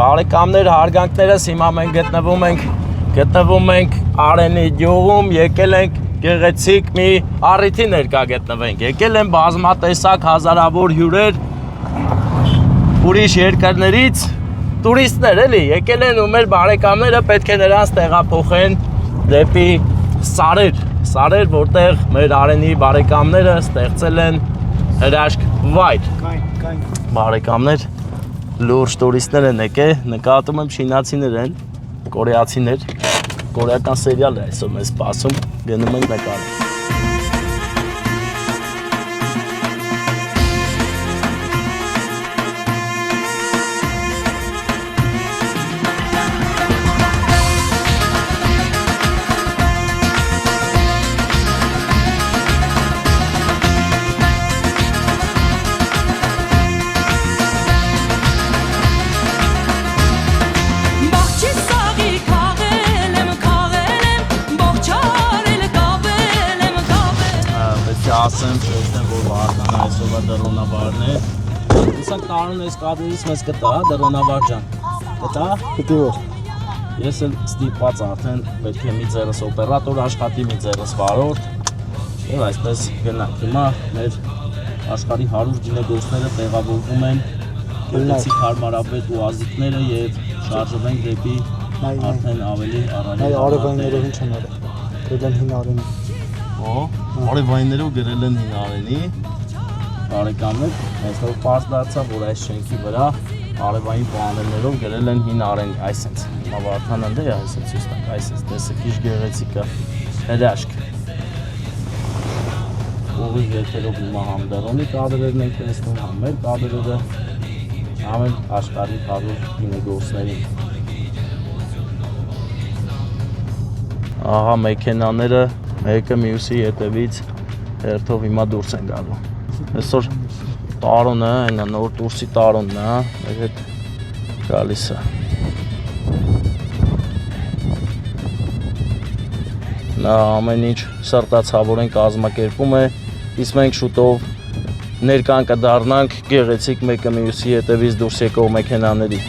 Բարեկամներ, հարգանքներս, հիմա մենք գտնվում ենք Արենի գյուղում, եկել ենք գեղեցիկ մի առիթի ներկա գտնվենք, եկել են բազմատեսակ հազարավոր հյուրեր ուրիշ երկրներից, տուրիստներ էլի, եկել են ու մեր բարեկամները պետք է նրանց տեղափոխեն դեպի Սարեր, որտեղ մեր Արենի բարեկամները ստեղծել են հրաշք վայր։ Բարեկամներ, լուրջ տուրիստներ են եկել, նկատում եմ չինացիներ են, կորեացիներ, կորեական սերիալ է այսօր մեզ սպասում, գնում ենք նկարել։ Ասեմ, չեստեմ, որ Վարդանը այսօրվա դրոնավարն է։ Իսակ տարուն ես կադրից մեզ կտա, դրոնավար ջան։ Կտա։ որ։ Ես էլ ստիպված արդեն պետք է մի ձերս օպերատոր աշխատի, մի ձերս վարորդ։ Եվ այսպես գնանք։ Հիմա մեր աշխարհի 100 գինեգործները տեղավորվում են գեղեցիկ հարմարավետ ուազիկները եւ շարժվենք դեպի արդեն ավելի առավել արևայիններով ինչ են արել։ Գրել են հին Արենի։ Արևայիններով գրել են հին Արենի, բարեկամներ, այսօր պարզ դարձավ, որ այս շենքի վրա արևային պանելներով գրել են հին Արենի, այսենց, հիմա Վարդան ընդ է, այսենց ցույց տանք, այսենց, տեսեք ինչ գեղեցիկ է, հրաշք։ Ուղիղ ելքերով հիմա համ դրոնի կադրերն ենք տեսնում, համ մեր կադրերը, համ էլ աշխարհի 100 գինեգործներին։ Ահա մեքենաները մեկը մյուսի ետևից հերթով հիմա դուրս են գալու։ Այսօր տարոնը, այնա նոր դուրսի տարոնն է, մեր հետ գալիս է։ Նա ամեն ինչ սրտացավորեն կազմակերպում է, իսկ մենք շուտով ներկան կդառնանք գեղեցիկ մեկը մյուսի ետևից դուրս եկող մեքենաների։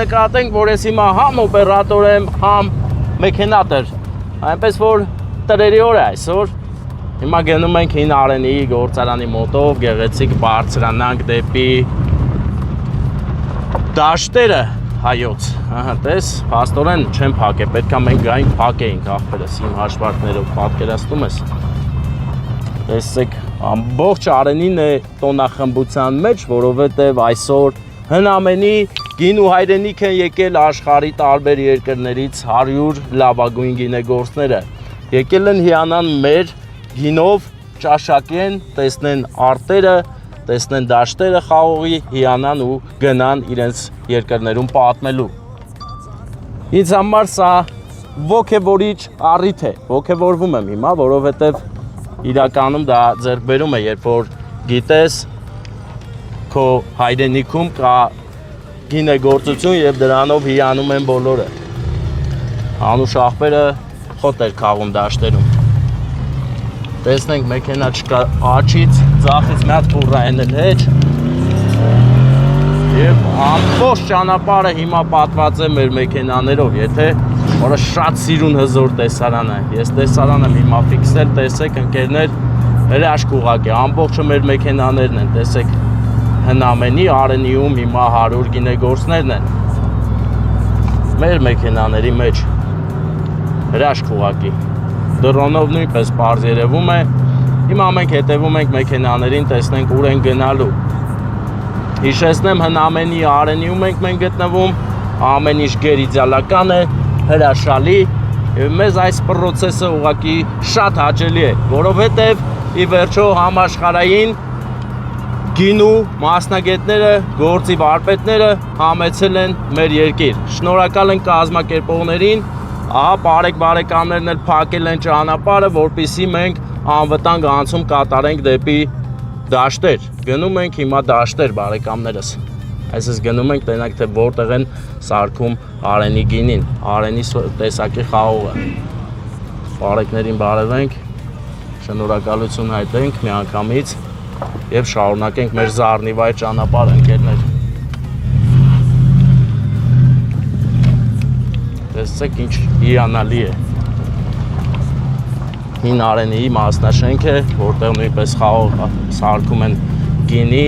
Նկատենք, որ ես հիմա համ օպերատոր եմ, համ մեքենատեր, այնպես որ տրերի օր է այսօր, հիմա գնում ենք հին Արենի գործարանի մոտով, գեղեցիկ բարձրանանք դեպի դաշտերը հայոց, տես, փաստորեն չեմ փակե, պետքա մենք գայինք փակեինք աղբերս, իմ հաշվարկներով պատկերացնում ես, տեսեք, ամբողջ Արենին է տոնախմբության մեջ, որովհետև այսօր հնամենի գին ու հայրենիք են եկել աշխարհի տարբեր երկրներից 100 լավագույն գինեգործները։ Եկել են հիանան մեր գինով, ճաշակեն, տեսնեն արտերը, տեսնեն դաշտերը խաղողի, հիանան ու գնան իրենց երկրներում պատմելու։ Ինձ համար սա ոգևորիչ առիթ է, ոգևորվում եմ հիմա, որովհետև իրականում դա ձեռք բերում է, երբ որ գիտես քո հայրենիքում կա գինեգործություն եւ դրանով հիանում են բոլորը։ Անուշ աղբերը խոտ էր քաղում դաշտերում։ Տեսնենք մեքենա չկա աչից, ձախից մի հատ բուռա են էլ հետ։ Եվ ամբողջ ճանապարհը հիմա պատված է մեր մեքենաներով, եթե որը շատ սիրուն հզոր տեսարան է։ Ես տեսարանը հիմա ֆիքսել, տեսեք ընկերներ, հրաշք ուղղակի, ամբողջը մեր մեքենաներն են, տեսեք։ Հնամենի Արենիում հիմա 100 գինեգործներն են մեր մեքենաների մեջ հրաշք ուղղակի դրոնով նույնպես պարզ երևում է Հիմա մենք հետևում ենք մեքենաներին, տեսնենք ուր են գնալու։ Հիշեցնեմ, հնամենի Արենիում ենք մենք գտնվում, ամեն ինչ գերիդեալական է, հրաշալի, եւ մեզ այս process-ը ուղղակի շատ հաճելի է, որովհետեւ ի վերջո համաշխարհային գինու մասնագետները, գործի վարպետները համեցել են մեր երկիր։ Շնորհակալ ենք կազմակերպողներին, ահա բարեկամներն էլ փակել են ճանապարհը, որպեսզի մենք անվտանգ անցում կատարենք դեպի դաշտեր։ Գնում ենք հիմա դաշտեր, բարեկամներս։ Այսպես գնում ենք, տենակ թե որտեղ են սարքում Արենի գինին, Արենի տեսակի խաղողը։ Բարեկներին բարևենք, շնորհակալություն հայտնենք միանգամից եւ շարունակենք մեր զառնիվայր ճանապարհը, ընկերներ։ Տեսեք ինչ հիանալի է։ Հին Արենիի մասնաշենք է, որտեղ նույնպես խաղող սարքում են գինի։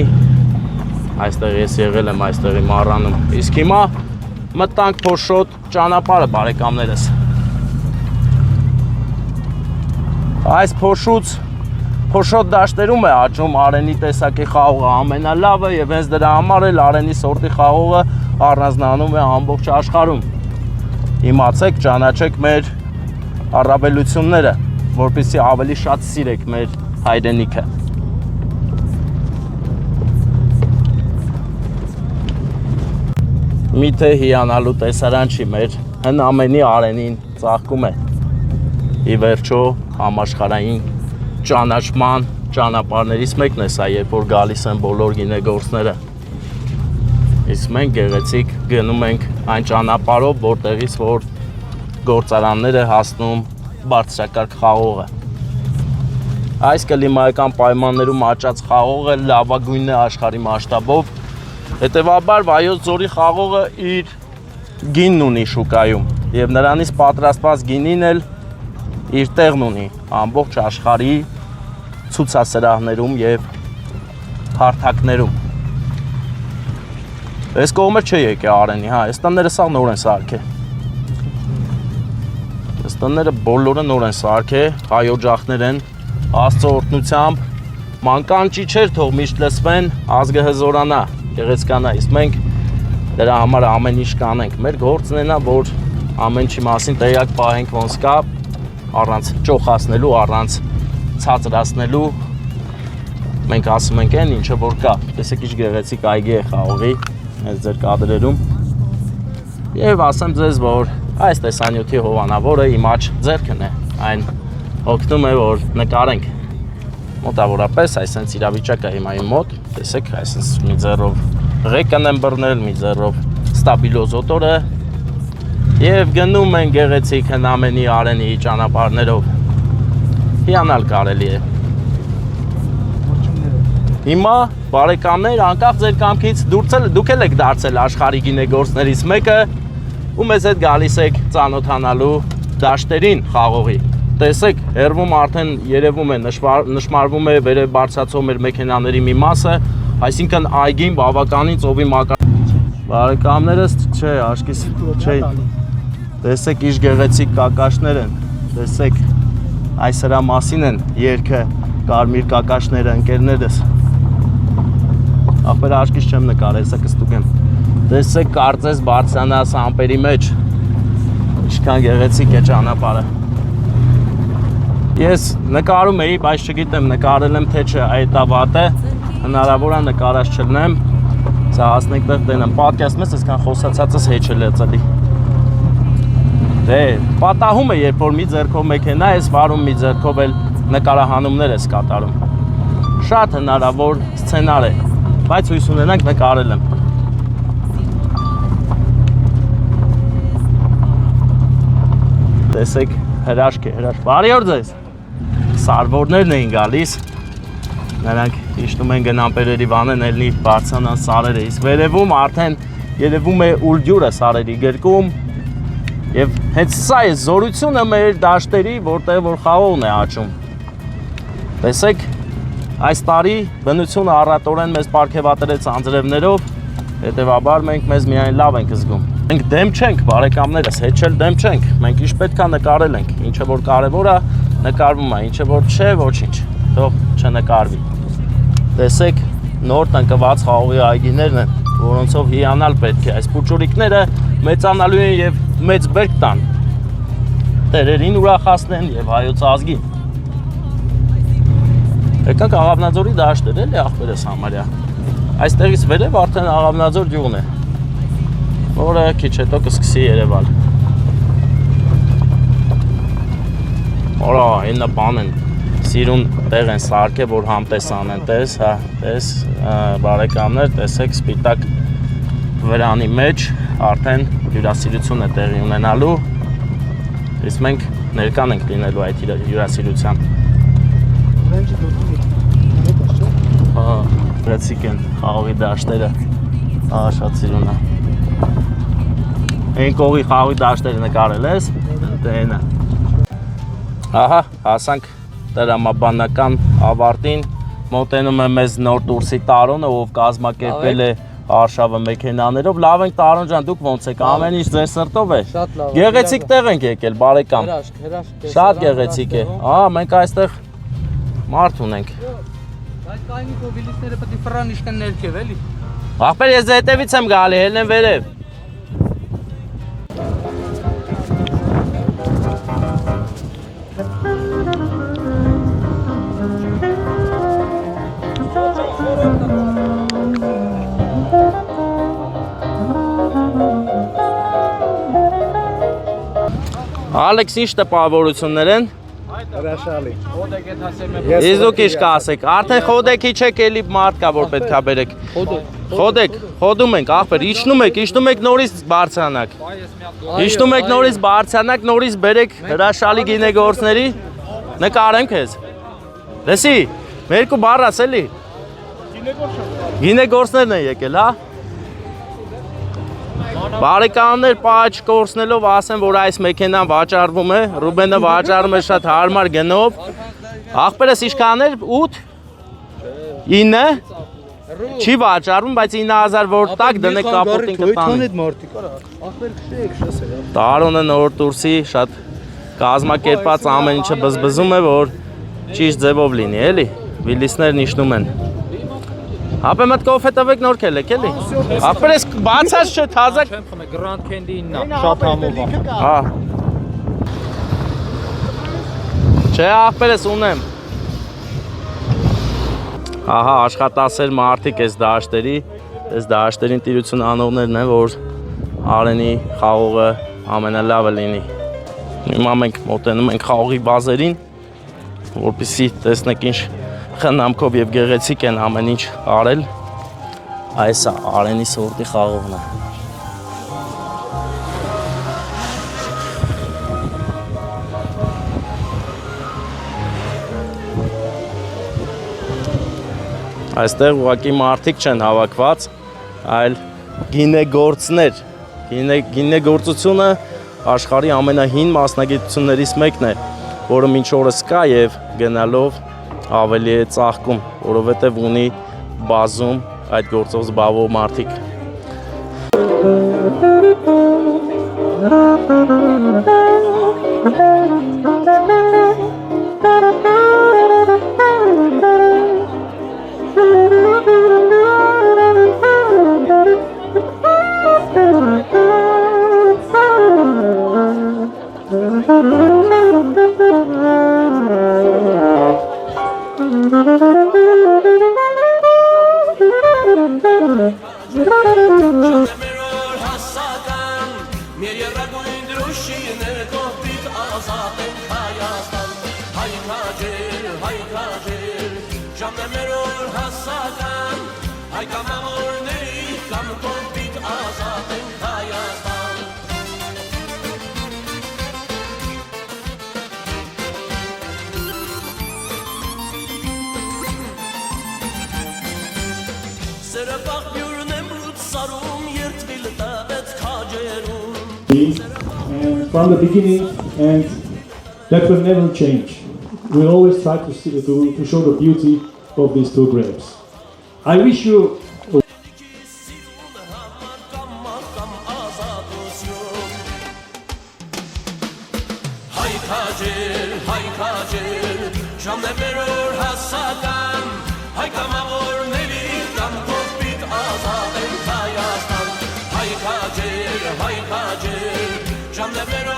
Այստեղ ես եղել եմ այստեղի մառանում։ Իսկ հիմա մտանք փոշոտ ճանապարհը, բարեկամներս։ Այս փոշոտ դաշտերում է աճում Արենի տեսակի խաղողը ամենալավը եւ հենց դրա համար էլ Արենի սորտի խաղողը առանձնանում է ամբողջ աշխարհում։ Իմացեք, ճանաչեք մեր առավելությունները, որպեսզի ավելի շատ սիրեք մեր հայրենիքը։ Միթե հիանալու տեսարան չի, մեր հնամենի Արենին ծաղկում է։ Ի վերջո համաշխարհային ճանաչման ճանապարհներից մեկն է սա, երբ որ գալիս են բոլոր գինեգործները։ Իսկ մենք գեղեցիկ գնում ենք այն ճանապարհով, որտեղից որ գործարանները հասնում բարձրակարգ խաղողը։ Այս կլիմայական պայմաններում աճած խաղողը լավագույնն է աշխարհի մասշտաբով։ Հետևաբար Վայոց ձորի խաղողը իր գինն ունի շուկայում եւ նրանից պատրաստված գինին էլ իր տեղն ունի ամբողջ աշխարհի ցուցասրահներում եւ հարթակներում։ Այս կողմը չէ եկե Արենի, հա, այս տները սա նոր են սարքել։ Այս տները բոլորը նոր են սարքել, հայօջախներ են, Աստծո օրհնությամբ մանկան ճիչեր թող միշտ լսվեն, ազգը հզորանա, գեղեցկանա, իսկ մենք դրա համար ամեն ինչ կանենք։ Մեր գործն է նա, որ ամեն ինչի մասին տեղյակ պահենք ոնց կա, առանց ճոխացնելու, առանց ցածրացնելու։ Մենք ասում ենք այն ինչը որ կա։ Տեսեք ինչ գեղեցիկ այգի է խաղողի, այս ձեր կադրերում։ Եվ ասեմ ձեզ, որ այս տեսանյութի հովանավորը իմ աջ ձեռքն է, այն օգնում է որ նկարենք։ Մոտավորապես այսպես իրավիճակը հիմա իմ մոտ, տեսեք, այսպես մի ձեռով ղեկն եմ բռնել, մի ձեռով ստաբիլոզոտորը եւ գնում են գեղեցիկ հնամենի Արենիի ճանապարհներով։ Հիանալ կարելի է։ Հիմա բարեկամներ, անկախ ձեր կամքից դուք էլ եք դարձել աշխարհի գինեգործներից մեկը ու մեզ հետ գալիս եք ծանոթանալու դաշտերին խաղողի։ Տեսեք, հերվում արդեն երևում է, նշմարվում է վերև բարձրացող մեր մեքենաների մի մասը, այսինքն այգին բավականին ծովի մակարդակում։ Բարեկամներս, չէ, աշկիս չէ։ Տեսեք, ինչ գեղեցիկ կակաշներ են։ Տեսեք, այս հրա մասին են երգը, կարմիր կակաշները, ընկերներս։ Ախպեր աշկիս չեմ նկարել, հեսա կստուգեմ։ Տեսեք, կարծես բարձրանաս ամպերի մեջ։ Ինչքան գեղեցիկ է ճանապարհը։ Ես նկարում էի, բայց չգիտեմ նկարել եմ թե չէ, այդ է վատը, հնարավոր է նկարած չլնեմ, սա հասնենք տեղ տենեմ, պատկասում ես այսքան խոսացածս հեչել է ծլի։ Դե, պատահում է, երբ որ մի ձեռքով մեքենա ես վարում, մի ձեռքով էլ նկարահանումներ ես կատարում։ Շատ հնարավոր սցենար է, բայց հույս ունենանք նկարել եմ։ Տեսեք, հրաշք է, հրաշք, բարի օր ձեզ։ Սարվորներն էին գալիս, նրանք իշտում են գնամպերերի վանեն ելնի բարձանան սարերը, իսկ վերևում արդեն երևում է ուլդյուրը սարերի գրկում և հենց սա է զորությունը մեր դաշտերի, որտեղ որ խաղողն է աճում։ Տեսեք, այս տարի բնությունը առատորեն մեզ պարգևատրեց անձրևներով, հետևաբար մենք մեզ միայն լավ ենք զգում։ Մենք դեմ չենք, բարեկամներս, հեչել դեմ չենք, մենք ինչ պետք է նկարել ենք, ինչը որ կարևոր է նկարվում է, ինչը որ չէ, ոչինչ։ թող չնկարվի։ Տեսեք, նոր տնկված խաղողի այգիներն են, որոնցով հիանալ պետք է։ Այս փուճուրիկները մեծանալու են եւ մեծ բերք տան։ Տերերին ուրախացնեն եւ հայոց ազգին։ Եկանք Աղավնաձորի դաշտեր էլի ախպերս համարյա։ Այստեղից վերև արդեն Աղավնաձոր գյուղն է, որը քիչ հետո կսկսի երևալ։ Որա, ինը բան են, սիրուն տեղ են սարքե, որ համտես անեն, տես, հա, տես, բարեկամներ, տեսեք, սպիտակ վրանի մեջ արդեն հյուրասիրություն է տեղի ունենալու, իսկ մենք ներկան ենք լինելու այդ հյուրասիրության։ Գրեցիկ են խաղողի դաշտերը, շատ սիրուն է։ Են կողի խաղողի դաշտերը նկարել ես, դենը։ Ահա, հասանք տրամաբանական ավարտին, մոտենում է մեզ նոր դուրսի տարոնը, ով կազմակերպել է արշավը մեքենաներով, լավ ենք Տարոն ջան, դուք ոնց եք, ամեն ինչ ձեր սրտով է։ Շատ լավ։ Գեղեցիկ տեղ ենք եկել, բարեկամ։ Շատ գեղեցիկ է։ Մենք այստեղ մարդ ունենք։ Բայց կայնի կոբիլիստները պետք է ֆրան իշքան ներքև էլի։ Ախպեր ես հետևից եմ գալի, ելնեմ վերև։ Ալեքս, ինչ տպավորություններ են։ Հրաշալի։ Ես դուք ինչ կասեք, արդեն խոդեքի չեք էլի մարդ կա, որ պետք է բերեք։ Խոդեք, խոդում ենք, ախպեր, իջնում եք նորից բարձրանակ։ Իջնում եք նորից բարձրանակ, նորից բերեք հրաշալի գինեգործների, նկարենք ես։ Լսի, մերկու բառաս էլի։ Գինեգործներն են եկել, հա։ Բարեկամներ պահաչ կորցնելով ասեմ, որ այս մեքենան վաճառվում է, Ռուբենը վաճառում է շատ հարմար գնով։ Ախպերս ինչքան էր 8 9 չի վաճառվում, բայց 9000 որ տակ դնեք կապոտին կտանի։ Տարոնը նոր դուրսի շատ կազմակերպած ամեն ինչը բզբզում է, որ ճիշտ ձևով լինի, էլի։ Վիլիսներն իջնում են։ Ապե մտ կոֆե տվեք նոր կելեք էլի։ Ապեր ես բացած չէ թազակ։ Չեմ խմե Grand Candy-ին նա, շատ համով է։ Հա։ Չէ, ապեր ես ունեմ։ Ահա աշխատասեր մարդիկ այս դաշտերին տիրություն անողներն են, որ Արենի խաղողը ամենալավը լինի։ Հիմա մենք մոտենում ենք խաղողի բազերին, որպեսզի տեսնեք ինչ խնամքով եւ գեղեցիկ են ամեն ինչ արել։ Այս է Արենի սորտի խաղողն է։ Այստեղ ուղղակի մարդիկ չեն հավաքված, այլ գինեգործներ։ Գինեգործությունը աշխարհի ամենահին մասնագիտություններից մեկն է, որը մինչ օրս կա եւ գնալով ավելի է ծաղկում, որովհետև ունի բազում այդ գործով զբաղվող մարդիկ։ From the beginning, and that will never change. We'll always try to show the beauty of these two grapes. I wish you Hay kacer, şam ne beror has on the middle.